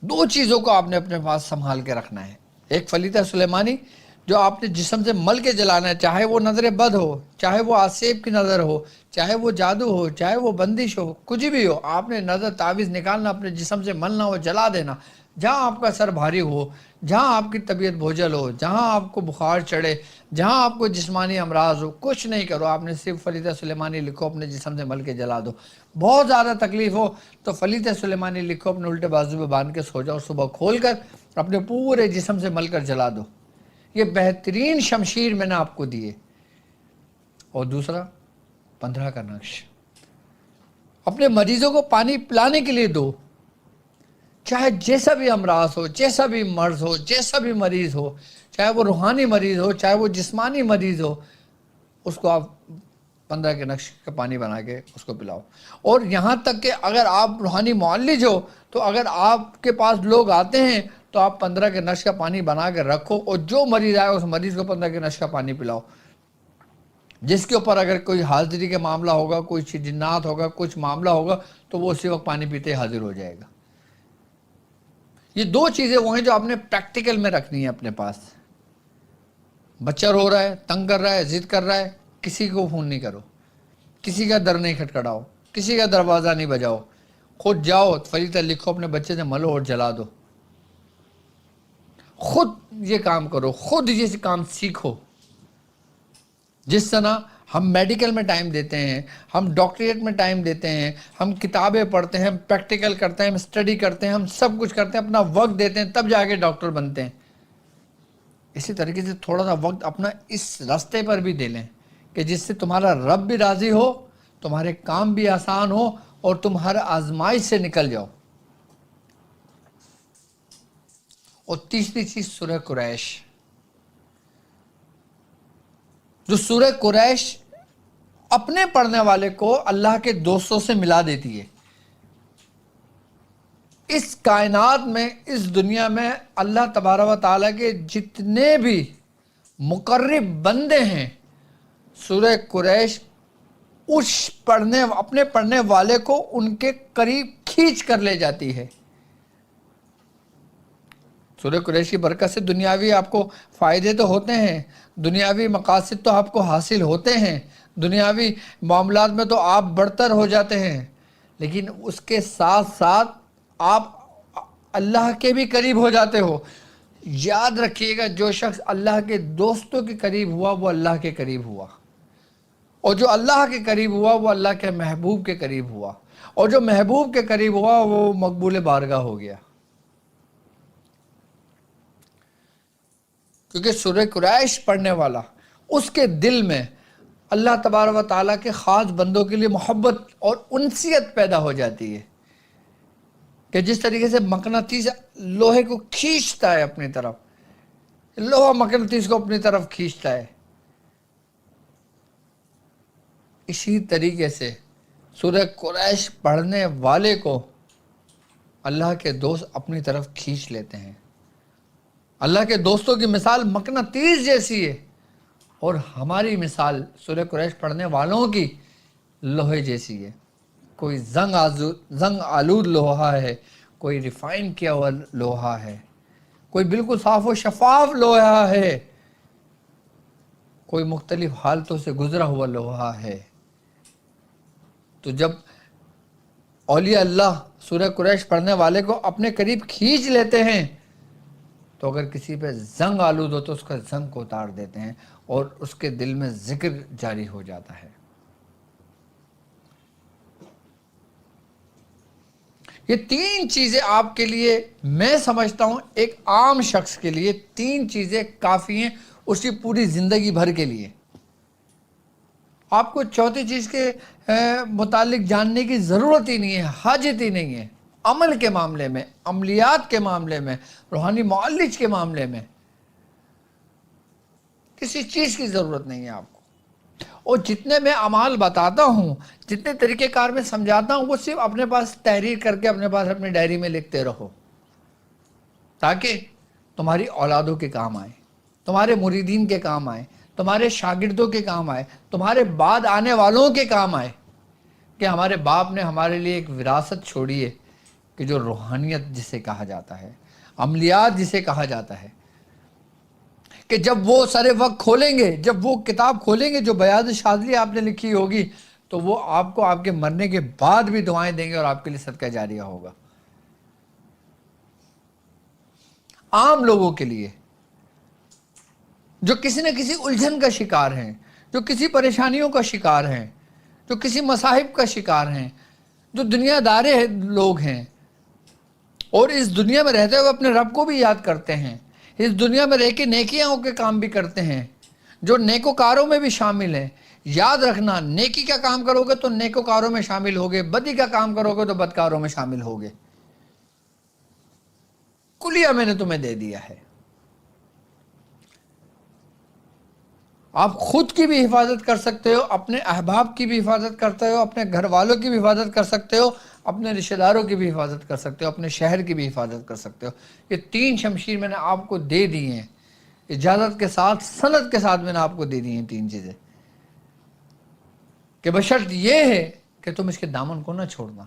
دو چیزوں کو آپ نے اپنے پاس سنبھال کے رکھنا ہے. ایک فلیتہ سلیمانی جو آپ نے جسم سے مل کے جلانا ہے، چاہے وہ نظر بد ہو، چاہے وہ آسیب کی نظر ہو، چاہے وہ جادو ہو، چاہے وہ بندش ہو، کچھ بھی ہو، آپ نے نظر تعویذ نکالنا، اپنے جسم سے ملنا وہ جلا دینا. جہاں آپ کا سر بھاری ہو، جہاں آپ کی طبیعت بوجھل ہو، جہاں آپ کو بخار چڑھے، جہاں آپ کو جسمانی امراض ہو، کچھ نہیں کرو، آپ نے صرف فلیتہ سلیمانی لکھو، اپنے جسم سے مل کے جلا دو. بہت زیادہ تکلیف ہو تو فلیتہ سلیمانی لکھو، اپنے الٹے بازو پہ باندھ کے سو جاؤ، صبح کھول کر اپنے پورے جسم سے مل کر جلا دو. یہ بہترین شمشیر میں نے آپ کو دیے. اور دوسرا 15 کا نقش اپنے مریضوں کو پانی پلانے کے لیے دو، چاہے جیسا بھی امراض ہو، جیسا بھی مرض ہو، جیسا بھی مریض ہو، چاہے وہ روحانی مریض ہو، چاہے وہ جسمانی مریض ہو، اس کو آپ 15 کے نقش کا پانی بنا کے اس کو پلاؤ. اور یہاں تک کہ اگر آپ روحانی معالج ہو تو اگر آپ کے پاس لوگ آتے ہیں تو آپ 15 کے نقش کا پانی بنا کے رکھو، اور جو مریض آئے اس مریض کو 15 کے نقش کا پانی پلاؤ. جس کے اوپر اگر کوئی حاضری کے معاملہ ہوگا، کوئی جنات ہوگا، کچھ معاملہ ہوگا، تو وہ اسی وقت پانی پیتے حاضر ہو جائے گا. یہ دو چیزیں وہ ہیں جو آپ نے پریکٹیکل میں رکھنی ہے اپنے پاس. بچہ رو رہا ہے، تنگ کر رہا ہے، ضد کر رہا ہے، کسی کو فون نہیں کرو، کسی کا در نہیں کھٹکھڑاؤ، کسی کا دروازہ نہیں بجاؤ، خود جاؤ فلیتہ لکھو، اپنے بچے سے ملو اور جلا دو. خود یہ کام کرو، خود یہ کام سیکھو. جس طرح ہم میڈیکل میں ٹائم دیتے ہیں، ہم ڈاکٹریٹ میں ٹائم دیتے ہیں، ہم کتابیں پڑھتے ہیں، ہم پریکٹیکل کرتے ہیں، ہم اسٹڈی کرتے ہیں، ہم سب کچھ کرتے ہیں، اپنا وقت دیتے ہیں، تب جا کے ڈاکٹر بنتے ہیں. اسی طریقے سے تھوڑا سا وقت اپنا اس راستے پر بھی دے لیں کہ جس سے تمہارا رب بھی راضی ہو، تمہارے کام بھی آسان ہو، اور تم ہر آزمائش سے نکل جاؤ. اور تیسری چیز سورہ قریش، جو سورہ قریش اپنے پڑھنے والے کو اللہ کے دوستوں سے ملا دیتی ہے. اس کائنات میں، اس دنیا میں اللہ تبارک و تعالیٰ کے جتنے بھی مقرب بندے ہیں، سورہ قریش اس اپنے پڑھنے والے کو ان کے قریب کھینچ کر لے جاتی ہے. سورہ قریش کی برکت سے دنیاوی آپ کو فائدے تو ہوتے ہیں، دنیاوی مقاصد تو آپ کو حاصل ہوتے ہیں، دنیاوی معاملات میں تو آپ برتر ہو جاتے ہیں، لیکن اس کے ساتھ ساتھ آپ اللہ کے بھی قریب ہو جاتے ہو. یاد رکھیے گا، جو شخص اللہ کے دوستوں کے قریب ہوا وہ اللہ کے قریب ہوا، اور جو اللہ کے قریب ہوا وہ اللہ کے محبوب کے قریب ہوا، اور جو محبوب کے قریب ہوا وہ مقبول بارگاہ ہو گیا. کیونکہ سورہ قریش پڑھنے والا، اس کے دل میں اللہ تبارک و تعالیٰ کے خاص بندوں کے لیے محبت اور انسیت پیدا ہو جاتی ہے، کہ جس طریقے سے مقناطیس لوہے کو کھینچتا ہے اپنی طرف، لوہا مقناطیس کو اپنی طرف کھینچتا ہے، اسی طریقے سے سورہ قریش پڑھنے والے کو اللہ کے دوست اپنی طرف کھینچ لیتے ہیں. اللہ کے دوستوں کی مثال مقناطیس جیسی ہے، اور ہماری مثال سورہ قریش پڑھنے والوں کی لوہے جیسی ہے. کوئی زنگ آلود لوہا ہے، کوئی ریفائن کیا ہوا لوہا ہے، کوئی بالکل صاف و شفاف لوہا ہے، کوئی مختلف حالتوں سے گزرا ہوا لوہا ہے. تو جب اولیاء اللہ سورہ قریش پڑھنے والے کو اپنے قریب کھینچ لیتے ہیں تو اگر کسی پہ زنگ آلود ہو تو اس کا زنگ کو اتار دیتے ہیں، اور اس کے دل میں ذکر جاری ہو جاتا ہے. یہ تین چیزیں آپ کے لیے، میں سمجھتا ہوں ایک عام شخص کے لیے تین چیزیں کافی ہیں اس کی پوری زندگی بھر کے لیے. آپ کو چوتھی چیز کے متعلق جاننے کی ضرورت ہی نہیں ہے، حاجت ہی نہیں ہے. عمل کے معاملے میں، عملیات کے معاملے میں، روحانی معالج کے معاملے میں کسی چیز کی ضرورت نہیں ہے آپ کو. اور جتنے میں اعمال بتاتا ہوں، جتنے طریقہ کار میں سمجھاتا ہوں، وہ صرف اپنے پاس تحریر کر کے اپنے پاس اپنی ڈائری میں لکھتے رہو، تاکہ تمہاری اولادوں کے کام آئے، تمہارے مریدین کے کام آئے، تمہارے شاگردوں کے کام آئے، تمہارے بعد آنے والوں کے کام آئے، کہ ہمارے باپ نے ہمارے لیے ایک وراثت چھوڑی ہے کہ جو روحانیت جسے کہا جاتا ہے، عملیات جسے کہا جاتا ہے، کہ جب وہ سارے وقت کھولیں گے، جب وہ کتاب کھولیں گے جو بیاض شاذلی آپ نے لکھی ہوگی، تو وہ آپ کو آپ کے مرنے کے بعد بھی دعائیں دیں گے اور آپ کے لیے صدقہ جاریہ ہوگا. عام لوگوں کے لیے جو کسی نہ کسی الجھن کا شکار ہیں، جو کسی پریشانیوں کا شکار ہیں، جو کسی مصائب کا شکار ہیں، جو دنیا دارے لوگ ہیں اور اس دنیا میں رہتے ہوئے اپنے رب کو بھی یاد کرتے ہیں، اس دنیا میں رہ کے نیکیاں کے کام بھی کرتے ہیں، جو نیکوکاروں میں بھی شامل ہیں. یاد رکھنا، نیکی کا کام کرو گے تو نیکوکاروں میں شامل ہوگے، بدی کا کام کرو گے تو بدکاروں میں شامل ہوگے. کلیہ میں نے تمہیں دے دیا ہے. آپ خود کی بھی حفاظت کر سکتے ہو، اپنے احباب کی بھی حفاظت کرتے ہو، اپنے گھر والوں کی بھی حفاظت کر سکتے ہو، اپنے رشتہ داروں کی بھی حفاظت کر سکتے ہو، اپنے شہر کی بھی حفاظت کر سکتے ہو. یہ 3 شمشیر میں نے آپ کو دے دی ہیں، اجازت کے ساتھ، سند کے ساتھ میں نے آپ کو دے دی ہیں 3 چیزیں، کہ بشرط یہ ہے کہ تم اس کے دامن کو نہ چھوڑنا.